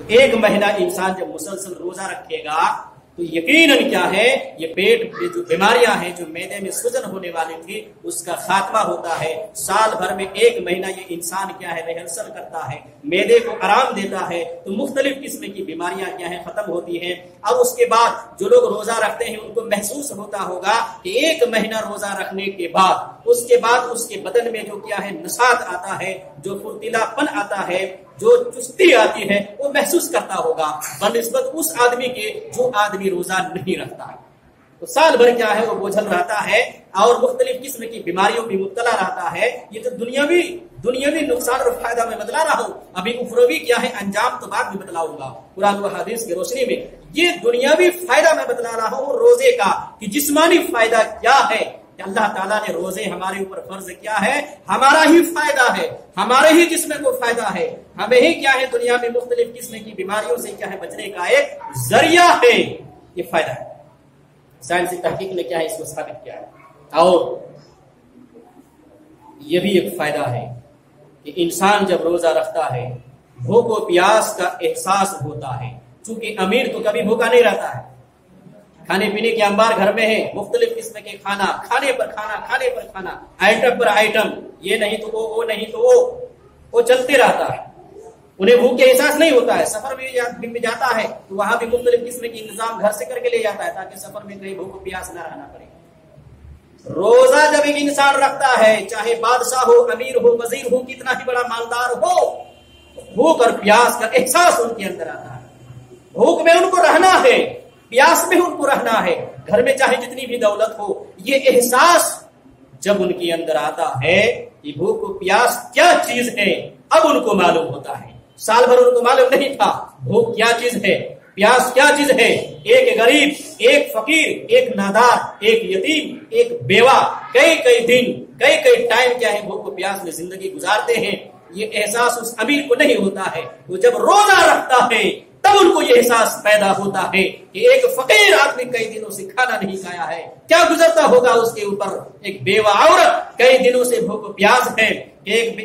ایک مہینہ انسان جب مسلسل روزہ رکھے گا تو یقیناً کیا ہے یہ پیٹ میں جو بیماریاں ہیں، جو معدے میں سوجن ہونے والی تھی، اس کا خاتمہ ہوتا ہے۔ سال بھر میں ایک مہینہ یہ انسان کیا ہے ریہرسل کرتا ہے، معدے کو آرام دیتا ہے، تو مختلف قسم کی بیماریاں کیا ہیں ختم ہوتی ہیں۔ اب اس کے بعد جو لوگ روزہ رکھتے ہیں ان کو محسوس ہوتا ہوگا کہ ایک مہینہ روزہ رکھنے کے بعد اس کے بدن میں جو کیا ہے نشاط آتا ہے، جو فرتیلا پن آتا ہے، جو چستی آتی ہے، وہ محسوس کرتا ہوگا بنسبت اس آدمی کے جو آدمی روزہ نہیں رکھتا ہے۔ تو سال بھر کیا ہے وہ بوجھل رہتا ہے اور مختلف قسم کی بیماریوں میں مبتلا رہتا ہے۔ یہ تو دنیاوی نقصان اور فائدہ میں بتلا رہا ہوں، ابھی اخروی کیا ہے انجام تو بعد میں بتلاؤں گا قرآن و حدیث کی روشنی میں۔ یہ دنیاوی فائدہ میں بتلا رہا ہوں روزے کا، کہ جسمانی فائدہ کیا ہے کہ اللہ تعالیٰ نے روزے ہمارے اوپر فرض کیا ہے، ہمارا ہی فائدہ ہے، ہمارے ہی جسم کو فائدہ ہے، ہمیں ہی کیا ہے دنیا میں مختلف قسم کی بیماریوں سے کیا ہے بچنے کا ایک ذریعہ ہے، یہ فائدہ ہے۔ سائنسی تحقیق نے کیا ہے اس کو ثابت کیا ہے۔ اور یہ بھی ایک فائدہ ہے کہ انسان جب روزہ رکھتا ہے بھوک و پیاس کا احساس ہوتا ہے، چونکہ امیر تو کبھی بھوکا نہیں رہتا ہے، کھانے پینے کے انبار گھر میں ہے، مختلف قسم کے کھانا، کھانے پر کھانا، آئٹم پر آئٹم، یہ نہیں تو وہ نہیں تو وہ چلتے رہتا ہے، انہیں بھوک کے احساس نہیں ہوتا ہے۔ سفر میں جاتا ہے تو وہاں بھی مختلف قسم کے انتظام گھر سے کر کے لے جاتا ہے تاکہ سفر میں کہیں بھوک و پیاس نہ رہنا پڑے۔ روزہ جب ایک انسان رکھتا ہے، چاہے بادشاہ ہو، امیر ہو، وزیر ہو، کتنا ہی بڑا مالدار ہو، بھوک اور پیاس کا احساس ان کے اندر آتا ہے۔ بھوک میں ان کو رہنا ہے، پیاس میں ان کو رہنا ہے، گھر میں چاہے جتنی بھی دولت ہو، یہ احساس جب ان کے اندر آتا ہے کہ بھوک و پیاس کیا چیز ہے، اب ان کو معلوم ہوتا ہے۔ سال بھر ان کو معلوم نہیں تھا بھوک کیا چیز ہے، پیاس کیا چیز ہے۔ ایک غریب، ایک فقیر، ایک نادار، ایک یتیم، ایک بیوہ کئی دن کئی ٹائم کیا ہے بھوک و پیاس میں زندگی گزارتے ہیں، یہ احساس اس امیر کو نہیں ہوتا ہے۔ وہ جب روزہ رکھتا ہے تب ان کو یہ احساس پیدا ہوتا ہے کہ ایک فقیر آدمی کئی دنوں سے کھانا نہیں کھایا ہے، کیا گزرتا ہوگا اس کے اوپر۔ ایک بیوہ عورت کئی دنوں سے بھوک و پیاس ہے، ایک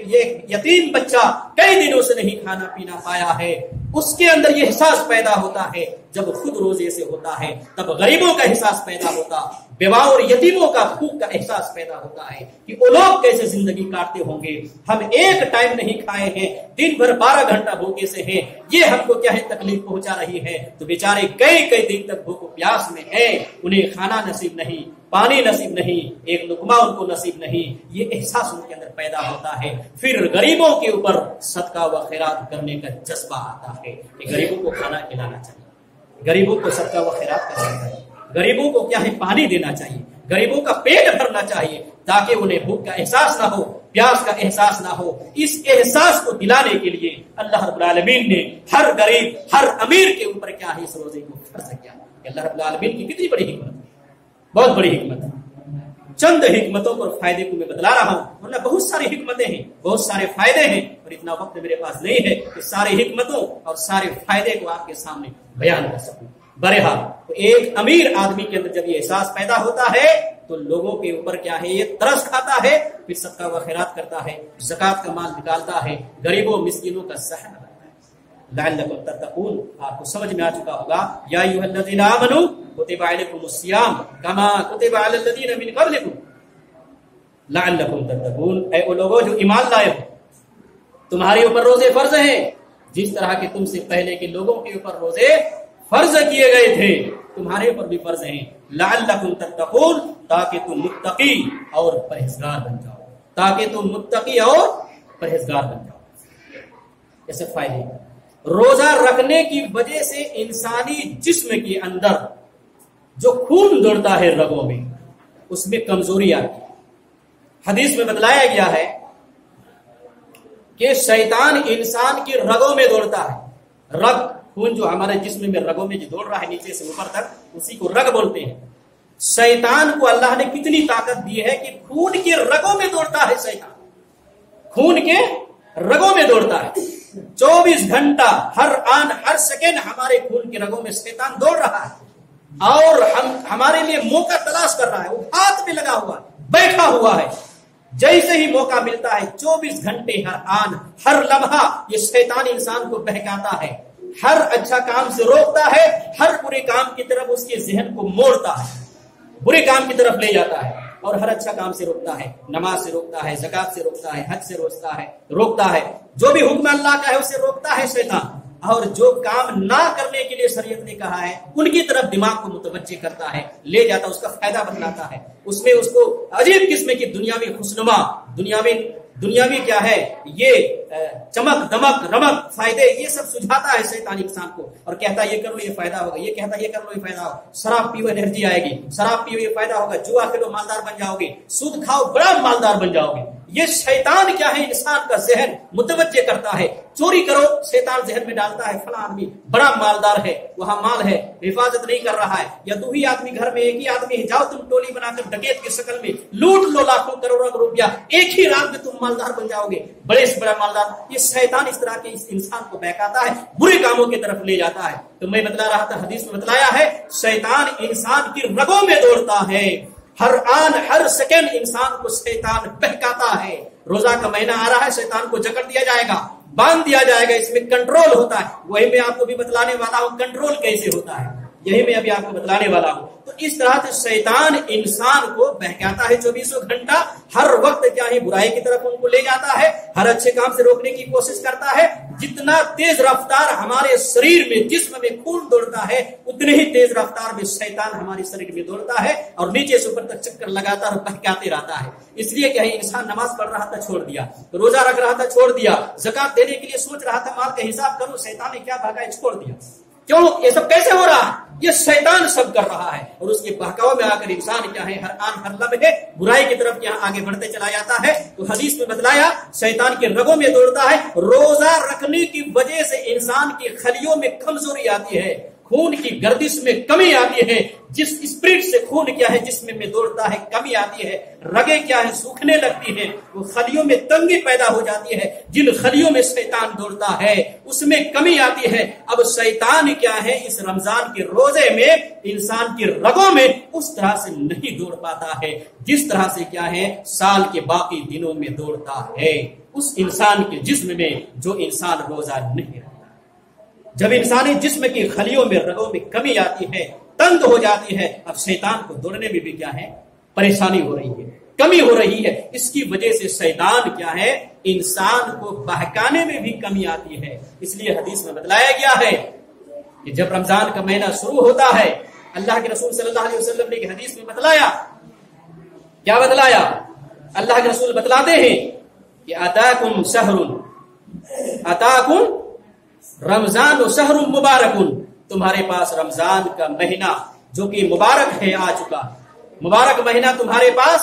یتیم بچہ کئی دنوں سے نہیں کھانا پینا پایا ہے، اس کے اندر یہ احساس پیدا ہوتا ہے۔ جب خود روزے سے ہوتا ہے تب غریبوں کا احساس پیدا ہوتا، بیواؤں اور یتیموں کا بھوک کا احساس پیدا ہوتا ہے کہ وہ لوگ کیسے زندگی کاٹتے ہوں گے، ہم ایک ٹائم نہیں کھائے ہیں، دن بھر 12 گھنٹہ بھوکے سے ہیں، یہ ہم کو کیا ہے تکلیف پہنچا رہی ہے۔ تو بیچارے کئی دن تک بھوک و پیاس میں ہیں، انہیں کھانا نصیب نہیں، پانی نصیب نہیں، ایک لقمہ ان کو نصیب نہیں، یہ احساس ان کے اندر پیدا ہوتا ہے۔ پھر غریبوں کے اوپر صدقہ و خیرات کرنے کا جذبہ آتا ہے کہ غریبوں کو کھانا کھلانا چاہیے، غریبوں کو صدقہ و خیرات کرنا چاہیے، غریبوں کو کیا ہے پانی دینا چاہیے، غریبوں کا پیٹ بھرنا چاہیے تاکہ انہیں بھوک کا احساس نہ ہو، پیاس کا احساس نہ ہو۔ اس احساس کو دلانے کے لیے اللہ رب العالمین نے ہر غریب، ہر امیر کے اوپر کیا ہے اس روزے کو فرض کیا۔ اللہ رب العالمین کی کتنی بڑی حکمت ہے، بہت بڑی حکمت ہے۔ چند حکمتوں پر فائدے کو میں بتلا رہا ہوں، ورنہ بہت ساری حکمتیں ہیں، بہت سارے فائدے ہیں، اور اتنا وقت میرے پاس نہیں ہے کہ ساری حکمتوں اور سارے فائدے کو آپ کے سامنے بیان کر سکوں۔ بہرحال تو ایک امیر آدمی کے اندر جب یہ احساس پیدا ہوتا ہے تو لوگوں کے اوپر کیا ہے یہ ترس کھاتا ہے، پھر صدقہ و خیرات کرتا ہے، زکوٰۃ کا مال نکالتا ہے، غریبوں مسکینوں کا سہنا کرتا ہے۔ لعلکم تتقون، آپ کو سمجھ میں آ چکا ہوگا۔ یا ایھا الذین آمنوا کتب علیکم الصیام کما کتب علی الذین من قبلکم لعلکم تتقون، اے وہ لوگوں جو ایمان لائے ہو، تمہارے اوپر روزے فرض ہیں جس طرح کہ تم سے پہلے کے لوگوں کے اوپر روزے فرض کیے گئے تھے، تمہارے اوپر بھی فرض ہیں۔ لعلکم تتقون، تاکہ تم متقی اور پرہیزگار بن جاؤ، تاکہ تم متقی اور پرہیزگار بن جاؤ۔ ایسے فائدے روزہ رکھنے کی وجہ سے انسانی جسم کے اندر جو خون دوڑتا ہے رگوں میں، اس میں کمزوری آتی ہے۔ حدیث میں بتلایا گیا ہے کہ شیطان انسان کی رگوں میں دوڑتا ہے۔ رگ، خون جو ہمارے جسم میں رگوں میں جو دوڑ رہا ہے نیچے سے اوپر تک، اسی کو رگ بولتے ہیں۔ شیطان کو اللہ نے کتنی طاقت دی ہے کہ خون کے رگوں میں دوڑتا ہے، شیطان خون کے رگوں میں دوڑتا ہے۔ 24 گھنٹہ ہر آن ہر سیکنڈ ہمارے خون کے رگوں میں شیطان دوڑ رہا ہے، اور ہمارے لیے موقع تلاش کر رہا ہے، وہ ہاتھ میں لگا ہوا ہے، بیٹھا ہوا ہے۔ جیسے ہی موقع ملتا ہے 24 گھنٹے ہر آن ہر لمحہ یہ شیطان انسان کو بہکاتا ہے ہر اچھا کام سے روکتا ہے، ہر برے کام کی طرف اس کے ذہن کو موڑتا ہے، برے کام کی طرف لے جاتا ہے، اور ہر اچھا کام سے روکتا ہے، نماز سے روکتا ہے، زکات سے روکتا ہے، حج سے روکتا ہے، جو بھی حکم اللہ کا ہے اسے روکتا ہے شیطان، اور جو کام نہ کرنے کے لیے شریعت نے کہا ہے ان کی طرف دماغ کو متوجہ کرتا ہے، لے جاتا ہے، اس کا فائدہ بتلاتا ہے، اس میں اس کو عجیب قسم کی دنیاوی خوشنما، دنیاوی کیا ہے یہ چمک دمک رمک فائدے یہ سب سجھاتا ہے شیطان انسان کو، اور کہتا ہے یہ کر لو یہ فائدہ ہوگا، یہ کہتا ہے یہ کر لو یہ فائدہ ہوگا، شراب پیو انرجی آئے گی، شراب پیو یہ فائدہ ہوگا، جوا کھیلو مالدار بن جاؤ گے، سود کھاؤ بڑا مالدار بن جاؤ گے۔ یہ شیطان کیا ہے انسان کا ذہن متوجہ کرتا ہے، چوری کرو شیطان ذہن میں ڈالتا ہے فلاں آدمی بڑا مالدار ہے، وہاں مال ہے، حفاظت نہیں کر رہا ہے، یا دو ہی آدمی گھر میں ایک ہی آدمی ہے، جاؤ تم ٹولی بنا کر ڈکیت کی شکل میں لوٹ لو لاکھوں کروڑوں روپیہ، ایک ہی رات میں تم مالدار بن جاؤ گے، بڑے سے بڑا مالدار۔ یہ شیطان اس طرح کے اس انسان کو بہکاتا ہے، برے کاموں کی طرف لے جاتا ہے۔ تو میں بتلا رہا تھا، حدیث میں بتلایا ہے شیطان انسان کی رگوں میں دوڑتا ہے، ہر آن ہر سیکنڈ انسان کو شیطان بہکاتا ہے۔ روزہ کا مہینہ آ رہا ہے، شیطان کو جکڑ دیا جائے گا، باندھ دیا جائے گا، اس میں کنٹرول ہوتا ہے، وہی میں آپ کو بھی بتلانے والا ہوں کنٹرول کیسے ہوتا ہے، یہی میں ابھی آپ کو بتلانے والا ہوں۔ تو اس طرح سے شیطان انسان کو بہکاتا ہے 24 گھنٹہ، ہر وقت کیا ہے برائی کی طرف ان کو لے جاتا ہے، ہر اچھے کام سے روکنے کی کوشش کرتا ہے۔ جتنا تیز رفتار ہمارے شریر میں جسم میں خون دوڑتا ہے، اتنے ہی تیز رفتار میں شیطان ہمارے شریر میں دوڑتا ہے، اور نیچے سے اوپر تک چکر لگاتا اور بہکاتے رہتا ہے۔ اس لیے کہ انسان نماز پڑھ رہا تھا چھوڑ دیا، روزہ رکھ رہا تھا چھوڑ دیا، زکات دینے کے لیے سوچ رہا تھا مال کا حساب کروں، شیطان نے کیا بھگایا چھوڑ دیا۔ کیوں یہ سب کیسے ہو رہا ہے؟ یہ شیطان سب کر رہا ہے، اور اس کے بہکاؤ میں آ کر انسان کیا ہے ہر آن ہر لمحے برائی کی طرف یہاں آگے بڑھتے چلا جاتا ہے۔ تو حدیث میں بتلایا شیطان کے رگوں میں دوڑتا ہے، روزہ رکھنے کی وجہ سے انسان کی خلیوں میں کمزوری آتی ہے، خون کی گردش میں کمی آتی ہے، جس اسپرٹ سے خون کیا ہے جسم میں دوڑتا ہے کمی آتی ہے، رگیں کیا ہے سوکھنے لگتی ہے، وہ خلیوں میں تنگی پیدا ہو جاتی ہے، جن خلیوں میں شیطان دوڑتا ہے اس میں کمی آتی ہے۔ اب شیطان کیا ہے اس رمضان کے روزے میں انسان کی رگوں میں اس طرح سے نہیں دوڑ پاتا ہے جس طرح سے کیا ہے سال کے باقی دنوں میں دوڑتا ہے اس انسان کے جسم میں جو انسان روزہ نہیں رکھتا۔ جب انسانی جسم کی خلیوں میں رگوں میں کمی آتی ہے، تنگ ہو جاتی ہے، اب شیطان کو دوڑنے میں بھی کیا ہے پریشانی ہو رہی ہے، کمی ہو رہی ہے۔ اس کی وجہ سے شیطان کیا ہے انسان کو بہکانے میں بھی کمی آتی ہے۔ اس لیے حدیث میں بتلایا گیا ہے کہ جب رمضان کا مہینہ شروع ہوتا ہے، اللہ کے رسول صلی اللہ علیہ وسلم نے ایک حدیث میں بتلایا، کیا بتلایا؟ اللہ کے رسول بتلاتے ہیں کہ اتاکم شہر، اتاکم رمضان و شہر مبارک، تمہارے پاس رمضان کا مہینہ جو کہ مبارک ہے آ چکا، مبارک مہینہ تمہارے پاس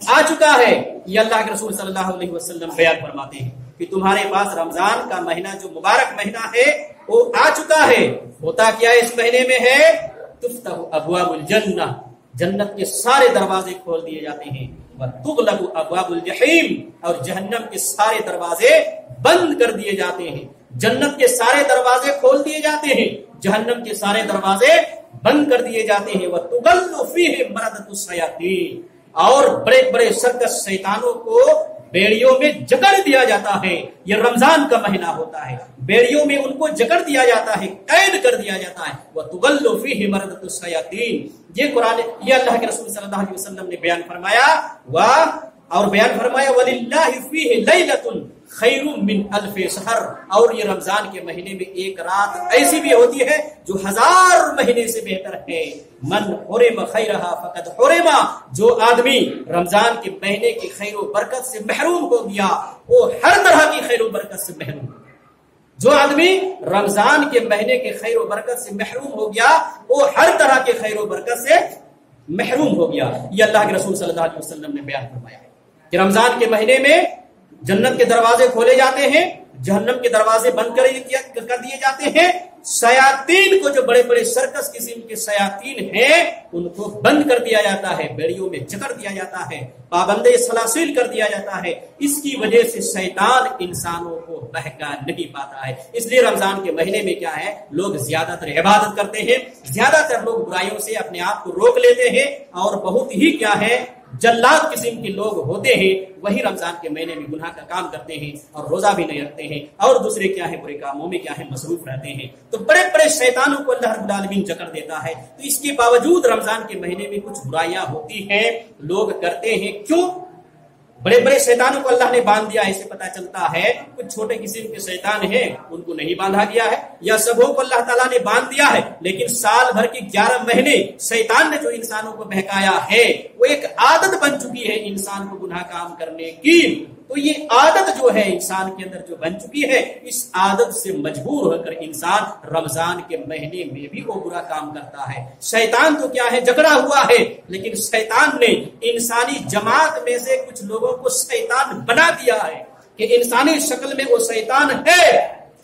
آ چکا ہے۔ یہ اللہ کے رسول صلی اللہ علیہ وسلم بیان فرماتے ہیں کہ تمہارے پاس رمضان کا مہینہ جو مبارک مہینہ ہے وہ آ چکا ہے۔ ہوتا کیا اس مہینے میں ہے؟ تفتح ابواب الجنہ، جنت کے سارے دروازے کھول دیے جاتے ہیں، وتغلق ابواب الجحیم، اور جہنم کے سارے دروازے بند کر دیے جاتے ہیں۔ جنت کے سارے دروازے کھول دیے جاتے ہیں، جہنم کے سارے دروازے بند کر دیے جاتے ہیں۔ وَتُغَلُّ فِيهِ مَرَدَةُ الشَّيَاطِينِ، اور بڑے بڑے سرکش شیطانوں کو بیڑیوں میں جکڑ دیا جاتا ہے۔ یہ رمضان کا مہینہ ہوتا ہے، بیڑیوں میں ان کو جکڑ دیا جاتا ہے، قید کر دیا جاتا ہے۔ وَتُغَلُّ فِيهِ مَرَدَةُ الشَّيَاطِينِ، یہ قرآن، یہ اللہ کے رسول صلی اللہ علیہ وسلم نے بیان فرمایا، اور بیان فرمایا وَلِلَّهِ فِيهِ لَيْلَةٌ خیر من الف شہر، اور یہ رمضان کے مہینے میں ایک رات ایسی بھی ہوتی ہے جو 1000 مہینے سے بہتر ہے۔ من حرم خیرہا فقد حرم، جو آدمی رمضان کے مہینے کی خیر و برکت سے محروم ہو گیا وہ ہر طرح کی خیر و برکت سے محروم ہو گیا۔ جو آدمی رمضان کے مہینے کے خیر و برکت سے محروم ہو گیا وہ ہر طرح کے خیر و برکت سے محروم ہو گیا۔ یہ اللہ کے رسول صلی اللہ علیہ وسلم نے بیان فرمایا ہے کہ رمضان کے مہینے میں جنت کے دروازے کھولے جاتے ہیں، جہنم کے دروازے بند کر دیے جاتے ہیں۔ شیاطین کو، جو بڑے بڑے سرکس قسم کے شیاطین ہیں، ان کو بند کر دیا جاتا ہے، بیڑیوں میں جکڑ دیا جاتا ہے، پابندے سلاسل کر دیا جاتا ہے۔ اس کی وجہ سے شیطان انسانوں کو بہکا نہیں پاتا ہے۔ اس لیے رمضان کے مہینے میں کیا ہے لوگ زیادہ تر عبادت کرتے ہیں، زیادہ تر لوگ برائیوں سے اپنے آپ کو روک لیتے ہیں، اور بہت ہی کیا ہے جلاد قسم کے لوگ ہوتے ہیں وہی رمضان کے مہینے میں گناہ کا کام کرتے ہیں اور روزہ بھی نہیں رکھتے ہیں اور دوسرے کیا ہے برے کاموں میں کیا ہے مصروف رہتے ہیں. تو بڑے بڑے شیطانوں کو اللہ رب العالمین جکڑ دیتا ہے. تو اس کے باوجود رمضان کے مہینے میں کچھ برائیاں ہوتی ہیں لوگ کرتے ہیں. کیوں؟ بڑے بڑے شیطانوں کو اللہ نے باندھ دیا ہے. اس سے پتہ چلتا ہے کچھ چھوٹے قسم کے شیطان ہیں ان کو نہیں باندھا گیا ہے یا سبوں کو اللہ تعالیٰ نے باندھ دیا ہے. لیکن سال بھر کی 11 مہینے شیطان نے جو انسانوں کو بہکایا ہے وہ ایک عادت بن چکی ہے انسان کو گناہ کام کرنے کی. تو یہ عادت جو ہے انسان کے اندر جو بن چکی ہے اس عادت سے مجبور ہو کر انسان رمضان کے مہینے میں بھی وہ برا کام کرتا ہے. شیطان تو کیا ہے جکڑا ہوا ہے لیکن شیطان نے انسانی جماعت میں سے کچھ لوگوں کو شیطان بنا دیا ہے کہ انسانی شکل میں وہ شیطان ہے.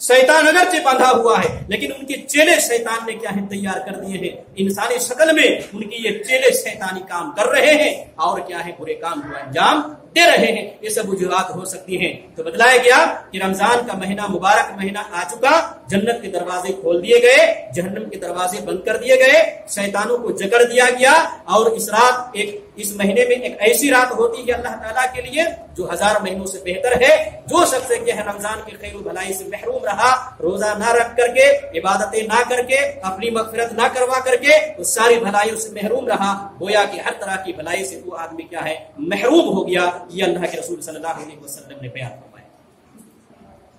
شیطان اگرچہ باندھا ہوا ہے لیکن ان کے چیلے شیطان نے کیا ہے تیار کر دیے ہیں. انسانی شکل میں ان کی یہ چیلے شیطانی کام کر رہے ہیں اور کیا ہے برے کام کو انجام دے رہے ہیں. یہ سب وجوہات ہو سکتی ہیں. تو بتلایا گیا کہ رمضان کا مہینہ مبارک مہینہ آ چکا. جنت کے دروازے کھول دیے گئے, جہنم کے دروازے بند کر دیے گئے, شیطانوں کو جکڑ دیا گیا. اور اس رات اس مہینے میں ایک ایسی رات ہوتی ہے اللہ تعالیٰ کے لیے جو 1000 مہینوں سے بہتر ہے. جو شخص کیا ہے رمضان کی خیر و بھلائی سے محروم رہا, روزہ نہ رکھ کر کے, عبادتیں نہ کر کے, اپنی مغفرت نہ کروا کر کے وہ ساری بھلائیوں سے محروم رہا. گویا کہ ہر طرح کی بھلائی سے وہ آدمی کیا ہے محروم ہو گیا. یہ اللہ کے رسول صلی اللہ علیہ وسلم نے بیان فرمایا.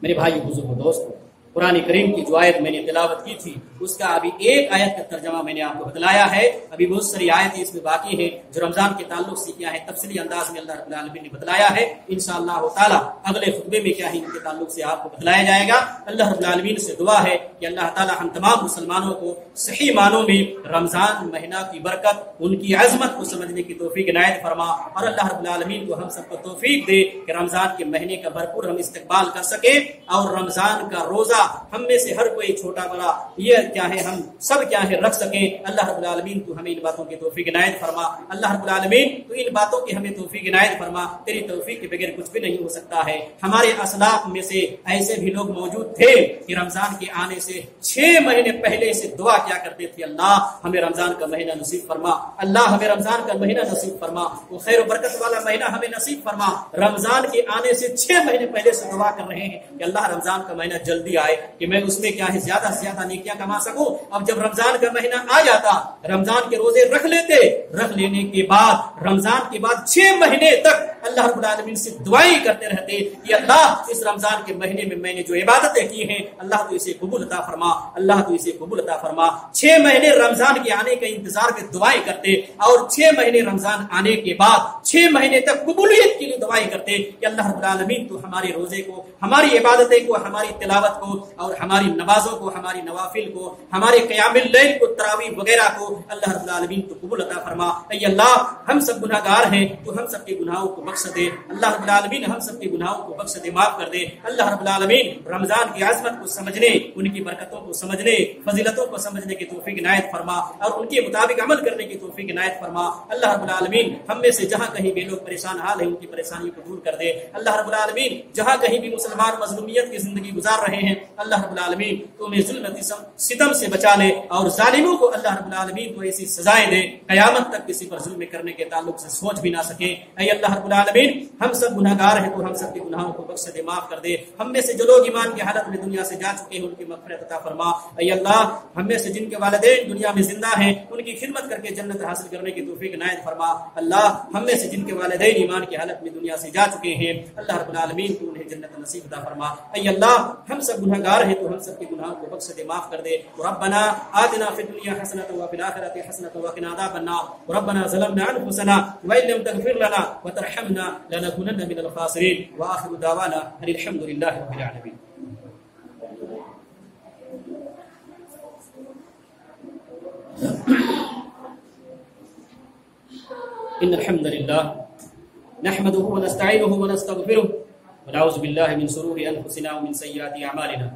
میرے بھائی بزرگوں دوستوں, قرآن کریم کی جو آیت میں نے تلاوت کی تھی اس کا ابھی ایک آیت کا ترجمہ میں نے آپ کو بتلایا ہے. ابھی بہت ساری آیتیں اس میں باقی ہیں جو رمضان کے تعلق سے کیا ہے تفصیلی انداز میں اللہ رب العالمین نے بتلایا ہے. انشاءاللہ تعالی اگلے خطبے میں کیا ہے ان کے تعلق سے آپ کو بتلایا جائے گا. اللہ رب العالمین سے دعا ہے کہ اللہ تعالی ہم تمام مسلمانوں کو صحیح معنوں میں رمضان مہینہ کی برکت, ان کی عظمت کو سمجھنے کی توفیق عنایت فرما. اور اللہ رب العالمین کو ہم سب کو توفیق دے کہ رمضان کے مہینے کا بھرپور ہم استقبال کر سکیں اور رمضان کا روزہ ہم میں سے ہر کوئی چھوٹا بڑا یہ کیا ہے ہم سب کیا ہے رکھ سکیں. اللہ رب العالمین تو ہمیں ان باتوں کی توفیق عنایت فرما. اللہ رب العالمین تو ان باتوں کی ہمیں توفیق عنایت فرما. تیری توفیق کے بغیر کچھ بھی نہیں ہو سکتا ہے. ہمارے اسلاف میں سے ایسے بھی لوگ موجود تھے کہ رمضان کے آنے سے 6 مہینے پہلے سے دعا کیا کرتے تھے, اللہ ہمیں رمضان کا مہینہ نصیب فرما, اللہ ہمیں رمضان کا مہینہ نصیب فرما, وہ خیر و برکت والا مہینہ ہمیں نصیب فرما. رمضان کے آنے سے 6 مہینے پہلے سے دعا کر رہے ہیں کہ اللہ رمضان کا مہینہ جلدی آئے کہ میں اس میں کیا ہے زیادہ سے زیادہ نیکیاں کما سکوں. اب جب رمضان کا مہینہ آ جاتا, رمضان کے روزے رکھ لینے کے بعد رمضان کے بعد 6 مہینے تک اللہ رب العالمین سے دعائیں کرتے رہتے کہ اللہ اس رمضان کے مہینے میں میں نے جو عبادتیں کی ہیں اللہ تو اسے قبول عطا فرما, اللہ تو اسے قبول عطا فرما. 6 مہینے رمضان کے آنے کے انتظار میں دعائیں کرتے اور 6 مہینے رمضان آنے کے بعد 6 مہینے تک قبولیت کے لیے دعائیں کرتے کہ اللہ رب العالمین تو ہمارے روزے کو, ہماری عبادتیں کو, ہماری تلاوت کو اور ہماری نمازوں کو, ہماری نوافل کو, ہمارے قیام اللیل کو, تراویح وغیرہ کو اللہ رب العالمین تو قبول عطا فرما. اے اللہ ہم سب گناہگار ہیں تو ہم سب کے گناہوں کو بخش دے. اللہ رب العالمین ہم سب کے گناہوں کو بخش دے, معاف کر دے. اللہ رب العالمین رمضان کی عظمت کو سمجھنے, ان کی برکتوں کو سمجھنے, فضیلتوں کو سمجھنے کی توفیق عنایت فرما اور ان کے مطابق عمل کرنے کی توفیق عنایت فرما. اللہ رب العالمین ہم میں سے جہاں کہیں بھی لوگ پریشان حال ہیں ان کی پریشانیوں کو دور کر دے. اللہ رب العالمین جہاں کہیں بھی مسلمان مظلومیت کی زندگی گزار رہے ہیں اللہ رب العالمین تو انہیں ظلم ستم سے بچا لے اور ظالموں کو اللہ رب العالمین کو ایسی سزائیں دے قیامت تک کسی پر ظلم کرنے کے تعلق سے سوچ بھی نہ سکے. اے اللہ رب العالمین ہم سب گناہگار ہیں تو ہم سب کے گناہوں کو بخش دے, معاف کر دے. ہم میں سے جو لوگ ایمان کی حالت میں دنیا سے جا چکے ہیں ان کی مغفرت عطا فرما. اے اللہ ہم میں سے جن کے والدین دنیا میں زندہ ہیں ان کی خدمت کر کے جنت حاصل کرنے کی توفیق عنایت فرما. اللہ ہم میں سے جن کے والدین ایمان کی حالت میں دنیا سے جا چکے ہیں اللہ رب العالمین تو انہیں جنت نصیب عطا فرما. اے اللہ ہم سب گناہگار ہیں تو ہم سب کے گناہوں کو بخش دے, معاف کر دے. ربنا آتنا فی الدنیا حسنۃ وفی الآخرۃ حسنۃ وقنا عذاب النار. ربنا ظلمنا انفسنا وان لم تغفر لنا وترحمنا لنكونن من الخاسرین. واخر دعوانا ان الحمد للہ رب العالمین. ان الحمد للہ نحمده ونستعینه ونستغفره ونعوذ باللہ من شرور انفسنا ومن سیئات اعمالنا.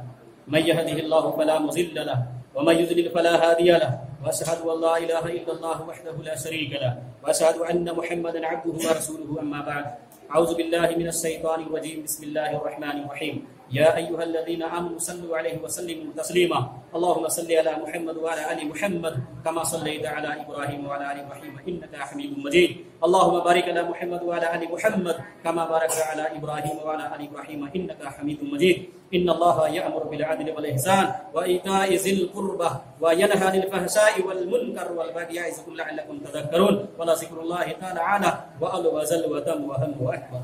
من يهده الله فلا مضل له ومن يضلل فلا هادي له واشهد ان لا اله الا الله وحده لا شريك له واشهد ان محمدا عبده ورسوله. اما بعد اعوذ باللہ من الشیطان الرجیم. بسم اللہ الرحمن الرحیم. يا أيها الذين آمنوا صلوا عليه وسلموا تسليما اللهم صل على محمد وعلى آل محمد كما صليت على إبراهيم وعلى آل إبراهيم إنك حميد مجيد اللهم بارك على محمد وعلى آل محمد كما باركت على إبراهيم وعلى آل إبراهيم إنك حميد مجيد إن الله يأمر بالعدل والإحسان وإيتاء ذي القربى وينهى عن الفحشاء والمنكر والبغي يعظكم لعلكم تذكرون ولذكر الله تعالى أعلى وأعلى وجل وتم وهم وأكبر